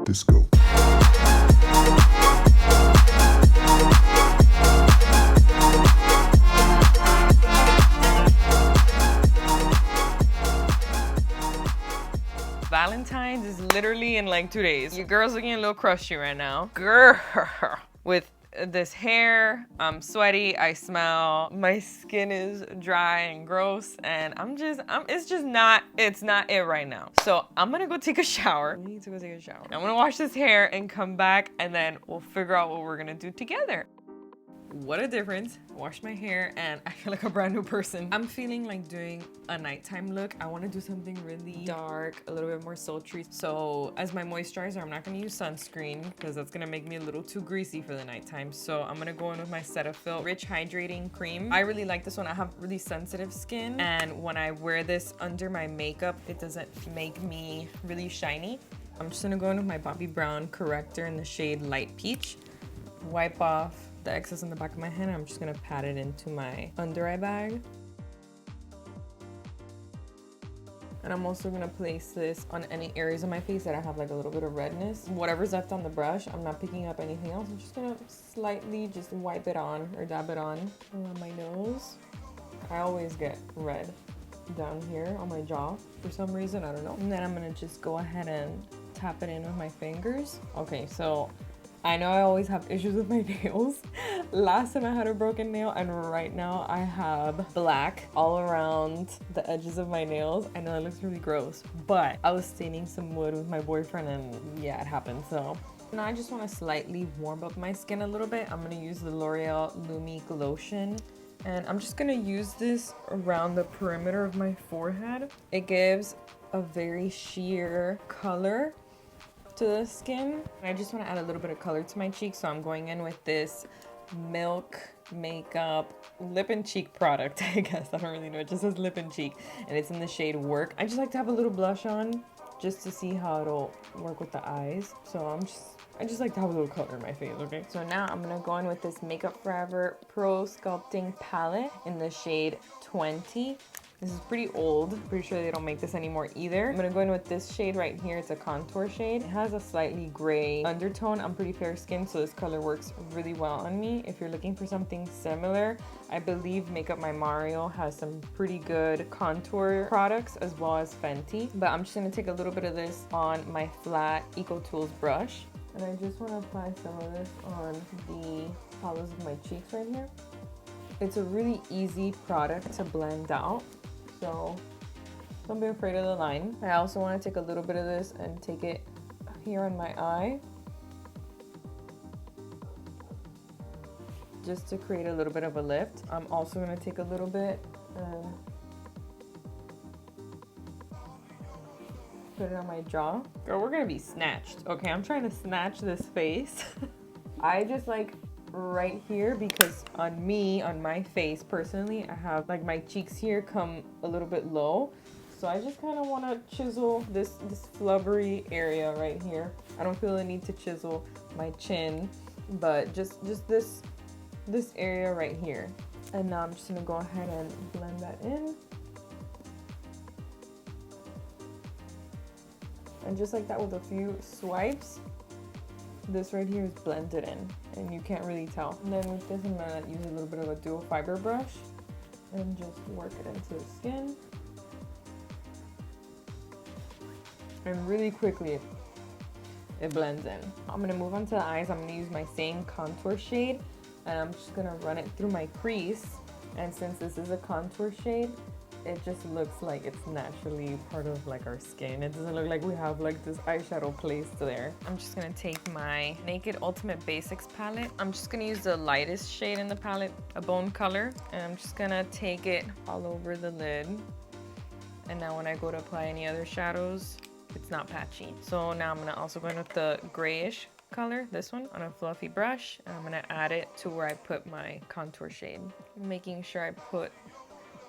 this go. Valentine's is literally in like 2 days. Your girl's looking a little crusty right now. Girl, with this hair, I'm sweaty, I smell, my skin is dry and gross, and it's not it right now. So I'm gonna go take a shower. We need to go take a shower. I'm gonna wash this hair and come back, and then we'll figure out what we're gonna do together. What a difference. Washed my hair and I feel like a brand new person. I'm feeling like doing a nighttime look. I want to do something really dark, a little bit more sultry. So as my moisturizer, I'm not going to use sunscreen because that's going to make me a little too greasy for the nighttime. So I'm going to go in with my Cetaphil Rich Hydrating Cream. I really like this one. I have really sensitive skin, and when I wear this under my makeup, it doesn't make me really shiny. I'm just going to go in with my Bobbi Brown Corrector in the shade Light Peach. Wipe off the excess on the back of my hand. I'm just gonna pat it into my under eye bag. And I'm also gonna place this on any areas of my face that I have like a little bit of redness. Whatever's left on the brush, I'm not picking up anything else. I'm just gonna slightly just wipe it on or dab it on around my nose. I always get red down here on my jaw for some reason, I don't know. And then I'm gonna just go ahead and tap it in with my fingers. Okay, so I know I always have issues with my nails. Last time I had a broken nail, and right now I have black all around the edges of my nails. I know it looks really gross, but I was staining some wood with my boyfriend, and yeah, it happened. So now I just want to slightly warm up my skin a little bit. I'm going to use the L'Oreal Lumi Glotion, and I'm just going to use this around the perimeter of my forehead. It gives a very sheer color to the skin. I just want to add a little bit of color to my cheeks, so I'm going in with this Milk Makeup lip and cheek product. I guess I don't really know, it just says lip and cheek, and it's in the shade Werk. I just like to have a little blush on just to see how it'll work with the eyes, so I just like to have a little color in my face. Okay, so now I'm gonna go in with this Makeup Forever Pro Sculpting palette in the shade 20. This is pretty old. Pretty sure they don't make this anymore either. I'm gonna go in with this shade right here. It's a contour shade. It has a slightly gray undertone. I'm pretty fair skinned, so this color works really well on me. If you're looking for something similar, I believe Makeup by Mario has some pretty good contour products, as well as Fenty. But I'm just gonna take a little bit of this on my flat Eco Tools brush. And I just wanna apply some of this on the hollows of my cheeks right here. It's a really easy product to blend out, so don't be afraid of the line. I also want to take a little bit of this and take it here on my eye, just to create a little bit of a lift. I'm also going to take a little bit and put it on my jaw. Girl, we're going to be snatched. Okay, I'm trying to snatch this face. I just like right here, because on my face personally, I have like my cheeks here come a little bit low, so I just kind of want to chisel this flubbery area right here. I don't feel the need to chisel my chin, but just this area right here. And now I'm just gonna go ahead and blend that in, and just like that, with a few swipes, this right here is blended in and you can't really tell. And then with this, I'm gonna use a little bit of a dual fiber brush and just work it into the skin. And really quickly it blends in. I'm gonna move on to the eyes. I'm gonna use my same contour shade, and I'm just gonna run it through my crease. And since this is a contour shade, it just looks like it's naturally part of like our skin. It doesn't look like we have like this eyeshadow placed there. I'm just gonna take my Naked Ultimate Basics palette. I'm just gonna use the lightest shade in the palette, a bone color, and I'm just gonna take it all over the lid. And now when I go to apply any other shadows, it's not patchy. So now I'm gonna also go in with the grayish color, this one, on a fluffy brush, and I'm gonna add it to where I put my contour shade. Making sure I put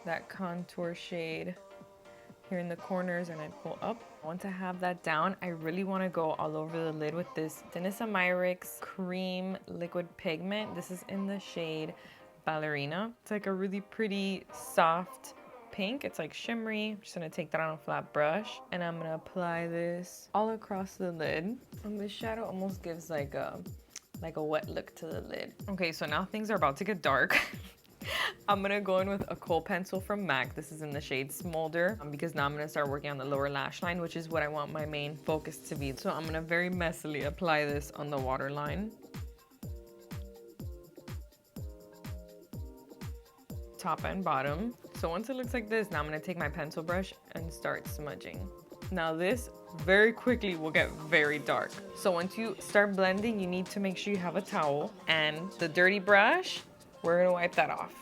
that contour shade here in the corners, and I pull up. Once I have that down, I really want to go all over the lid with this Denisa Cream Liquid Pigment. This is in the shade Ballerina. It's like a really pretty soft pink. It's like shimmery. I'm just gonna take that on a flat brush and I'm gonna apply this all across the lid. And this shadow almost gives like a wet look to the lid. Okay, so now things are about to get dark. I'm gonna go in with a Khol pencil from MAC. This is in the shade Smolder because now I'm gonna start working on the lower lash line, which is what I want my main focus to be. So I'm gonna very messily apply this on the waterline. Top and bottom. So once it looks like this, now I'm gonna take my pencil brush and start smudging. Now this very quickly will get very dark. So once you start blending, you need to make sure you have a towel and the dirty brush. We're gonna wipe that off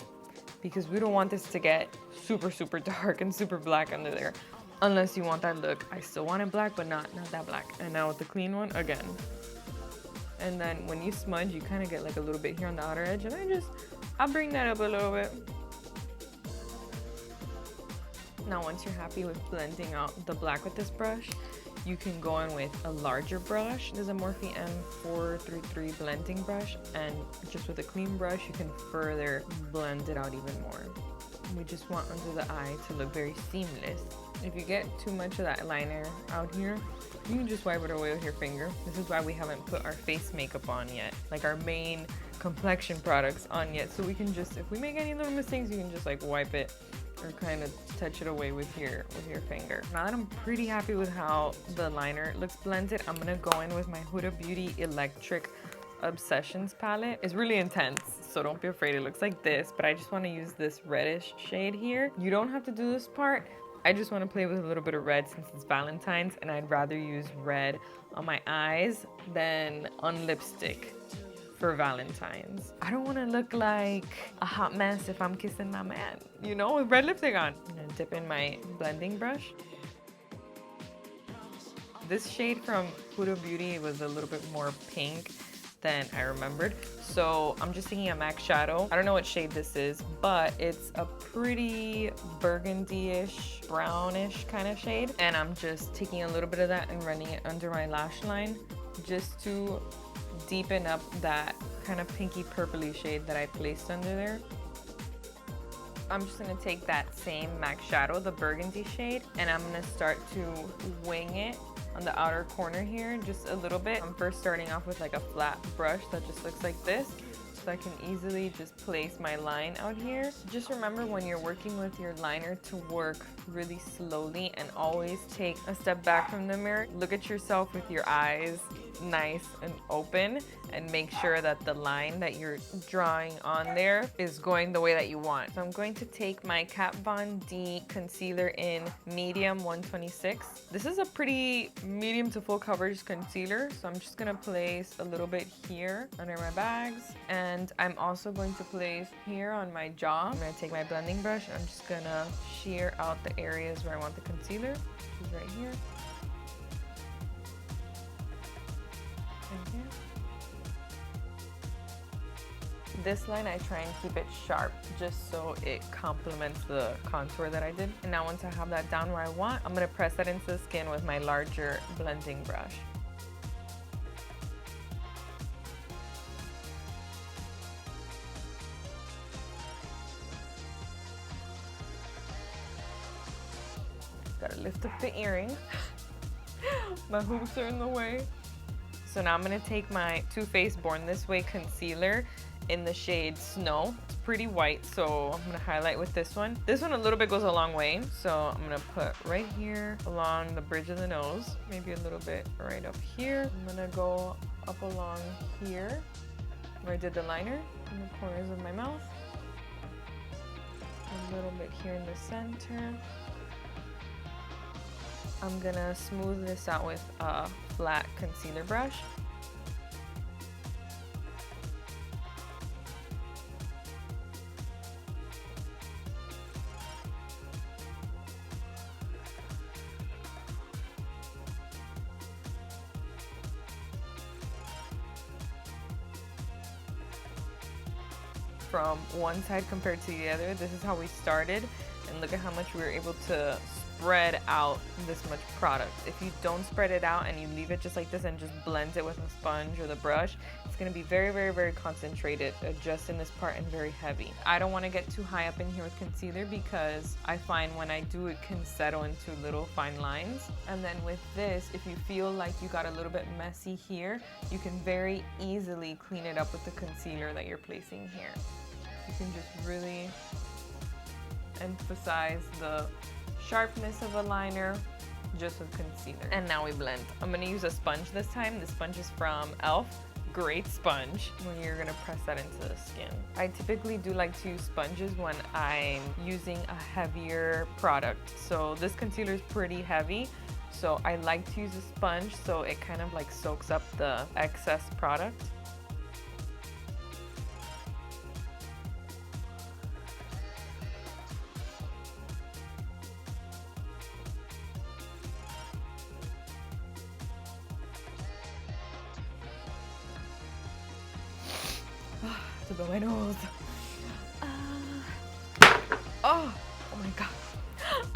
because we don't want this to get super, super dark and super black under there. Unless you want that look. I still want it black, but not that black. And now with the clean one, again. And then when you smudge, you kind of get like a little bit here on the outer edge. And I'll bring that up a little bit. Now once you're happy with blending out the black with this brush, you can go in with a larger brush. There's a Morphe M433 blending brush, and just with a clean brush, you can further blend it out even more. We just want under the eye to look very seamless. If you get too much of that liner out here, you can just wipe it away with your finger. This is why we haven't put our face makeup on yet, like our main complexion products on yet. So we can just, if we make any little mistakes, you can just like wipe it or kind of touch it away with your finger. Now that I'm pretty happy with how the liner looks blended, I'm gonna go in with my Huda Beauty Electric Obsessions palette. It's really intense, so don't be afraid. It looks like this, but I just want to use this reddish shade here. You don't have to do this part. I just want to play with a little bit of red since it's Valentine's, and I'd rather use red on my eyes than on lipstick for Valentine's. I don't want to look like a hot mess if I'm kissing my man, you know, with red lipstick on. I'm gonna dip in my blending brush. This shade from Huda Beauty was a little bit more pink than I remembered. So I'm just taking a MAC shadow. I don't know what shade this is, but it's a pretty burgundy-ish, brownish kind of shade. And I'm just taking a little bit of that and running it under my lash line just to deepen up that kind of pinky purpley shade that I placed under there. I'm just gonna take that same MAC shadow, the burgundy shade, and I'm gonna start to wing it on the outer corner here just a little bit. I'm first starting off with like a flat brush that just looks like this, so I can easily just place my line out here. Just remember when you're working with your liner to work really slowly and always take a step back from the mirror. Look at yourself with your eyes nice and open and make sure that the line that you're drawing on there is going the way that you want. So I'm going to take my Kat Von D concealer in medium 126. This is a pretty medium to full coverage concealer, so I'm just gonna place a little bit here under my bags, and I'm also going to place here on my jaw. I'm gonna take my blending brush and I'm just gonna sheer out the areas where I want the concealer, which is right here. This line I try and keep it sharp just so it complements the contour that I did. And now once I have that down where I want, I'm gonna press that into the skin with my larger blending brush. Gotta lift up the earring. My hoops are in the way. So now I'm gonna take my Too Faced Born This Way concealer in the shade Snow. It's pretty white, so I'm gonna highlight with this one. This one a little bit goes a long way, so I'm gonna put right here along the bridge of the nose, maybe a little bit right up here. I'm gonna go up along here where I did the liner, in the corners of my mouth. A little bit here in the center. I'm gonna smooth this out with a flat concealer brush. From one side compared to the other, this is how we started, and look at how much we were able to spread out this much product. If you don't spread it out and you leave it just like this and just blend it with a sponge or the brush, it's It's gonna be very, very, very concentrated just in this part and very heavy. I don't wanna get too high up in here with concealer because I find when I do it can settle into little fine lines. And then with this, if you feel like you got a little bit messy here, you can very easily clean it up with the concealer that you're placing here. You can just really emphasize the sharpness of a liner just with concealer. And now we blend. I'm gonna use a sponge this time. This sponge is from e.l.f. Great sponge when you're gonna press that into the skin. I typically do like to use sponges when I'm using a heavier product. So this concealer is pretty heavy, so I like to use a sponge so it kind of like soaks up the excess product. To blow my nose. Oh my god.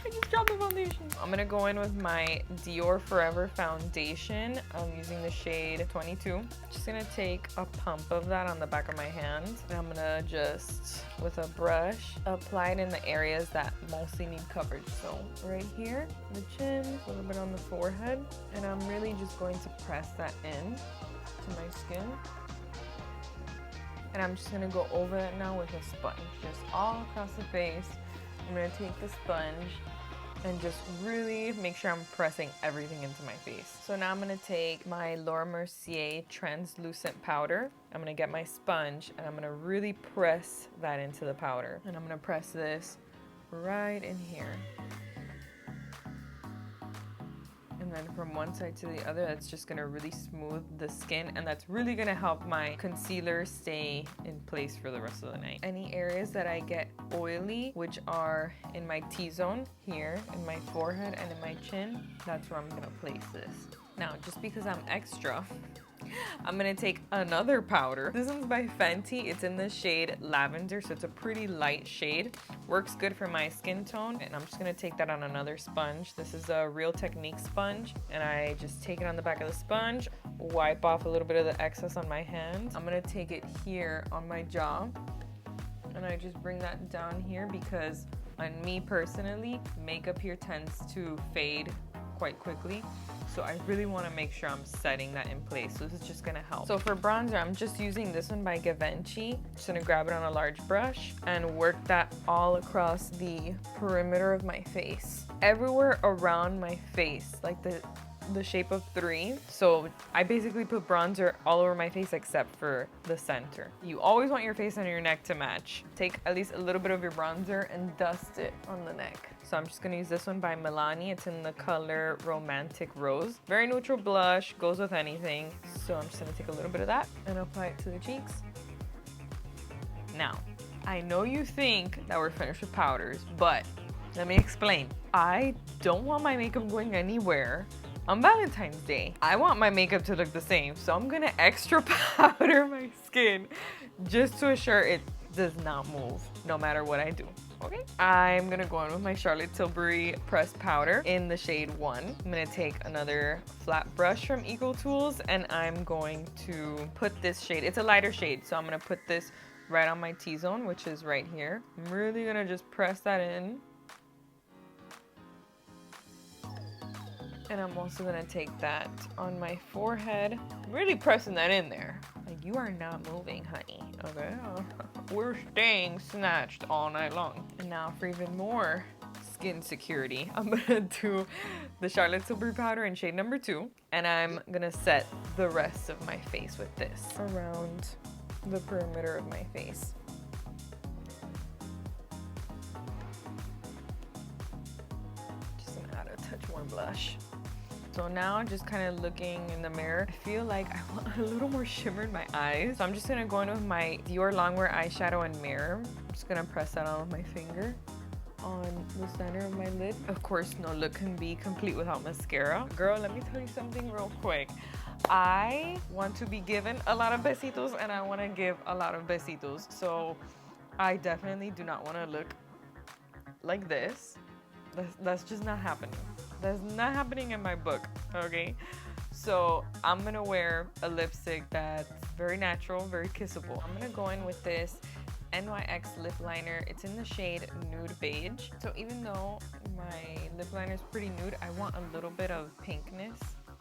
I just dropped the foundation. I'm gonna go in with my Dior Forever foundation. I'm using the shade 22. Just gonna take a pump of that on the back of my hand. And I'm gonna just, with a brush, apply it in the areas that mostly need coverage. So right here, the chin, a little bit on the forehead. And I'm really just going to press that in to my skin. And I'm just gonna go over it now with a sponge, just all across the face. I'm gonna take the sponge and just really make sure I'm pressing everything into my face. So now I'm gonna take my Laura Mercier translucent powder. I'm gonna get my sponge and I'm gonna really press that into the powder. And I'm gonna press this right in here. And then from one side to the other, that's just gonna really smooth the skin, and that's really gonna help my concealer stay in place for the rest of the night. Any areas that I get oily, which are in my T-zone here, in my forehead and in my chin, that's where I'm gonna place this. Now, just because I'm extra, I'm gonna take another powder. This one's by Fenty. It's in the shade Lavender, so it's a pretty light shade. Works good for my skin tone. And I'm just gonna take that on another sponge. This is a Real Technique sponge. And I just take it on the back of the sponge, wipe off a little bit of the excess on my hand. I'm gonna take it here on my jaw. And I just bring that down here because on me personally, makeup here tends to fade quite quickly. So I really want to make sure I'm setting that in place. So this is just gonna help. So for bronzer, I'm just using this one by Givenchy. Just gonna grab it on a large brush and work that all across the perimeter of my face. Everywhere around my face, like the shape of 3. So I basically put bronzer all over my face except for the center. You always want your face and your neck to match. Take at least a little bit of your bronzer and dust it on the neck. So I'm just gonna use this one by Milani. It's in the color Romantic Rose. Very neutral blush, goes with anything. So I'm just gonna take a little bit of that and apply it to the cheeks. Now, I know you think that we're finished with powders, but let me explain. I don't want my makeup going anywhere on Valentine's Day. I want my makeup to look the same, so I'm gonna extra powder my skin just to assure it does not move no matter what I do. Okay, I'm gonna go in with my Charlotte Tilbury pressed powder in the shade 1. I'm gonna take another flat brush from Eco Tools and I'm going to put this shade, it's a lighter shade, so I'm gonna put this right on my T-zone, which is right here. I'm really gonna just press that in. And I'm also gonna take that on my forehead. I'm really pressing that in there. Like, you are not moving, honey, okay? We're staying snatched all night long. And now for even more skin security, I'm gonna do the Charlotte Tilbury powder in shade number 2. And I'm gonna set the rest of my face with this around the perimeter of my face. Just gonna add a touch more blush. So now just kind of looking in the mirror, I feel like I want a little more shimmer in my eyes. So I'm just gonna go in with my Dior Longwear eyeshadow and mirror. I'm just gonna press that on with my finger on the center of my lid. Of course, no look can be complete without mascara. Girl, let me tell you something real quick. I want to be given a lot of besitos and I want to give a lot of besitos. So I definitely do not want to look like this. That's just not happening. That's not happening in my book, okay? So I'm gonna wear a lipstick that's very natural, very kissable. I'm gonna go in with this NYX lip liner. It's in the shade Nude Beige. So even though my lip liner is pretty nude, I want a little bit of pinkness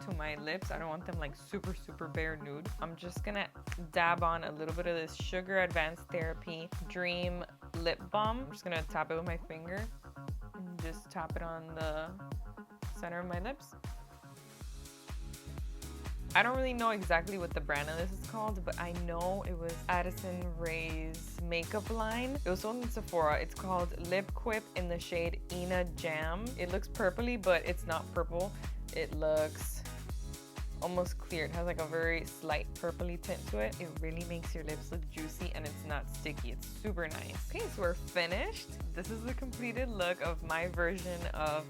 to my lips. I don't want them like super, super bare nude. I'm just gonna dab on a little bit of this Sugar Advanced Therapy Dream Lip Balm. I'm just gonna tap it with my finger and just tap it on the center of my lips. I don't really know exactly what the brand of this is called, but I know it was Addison Rae's makeup line. It was sold in Sephora. It's called Lip Quip in the shade Ina Jam. It looks purpley, but it's not purple. It looks almost clear. It has like a very slight purpley tint to it. It really makes your lips look juicy and it's not sticky. It's super nice. Okay, so we're finished. This is the completed look of my version of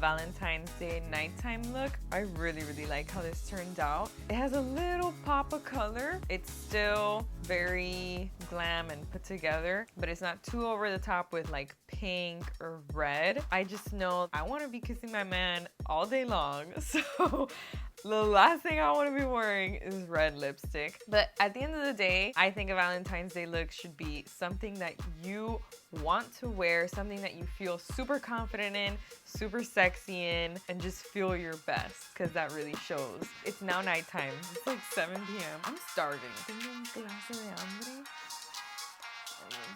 Valentine's Day nighttime look. I really, really like how this turned out. It has a little pop of color. It's still very glam and put together, but it's not too over the top with like pink or red. I just know I want to be kissing my man all day long, so the last thing I want to be wearing is red lipstick. But at the end of the day, I think a Valentine's Day look should be something that you want to wear, something that you feel super confident in, super sexy in, and just feel your best, because that really shows. It's now nighttime. It's like 7 p.m. I'm starving. Tengo un clase de hambre.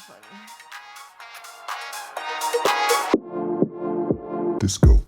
Funny. Disco.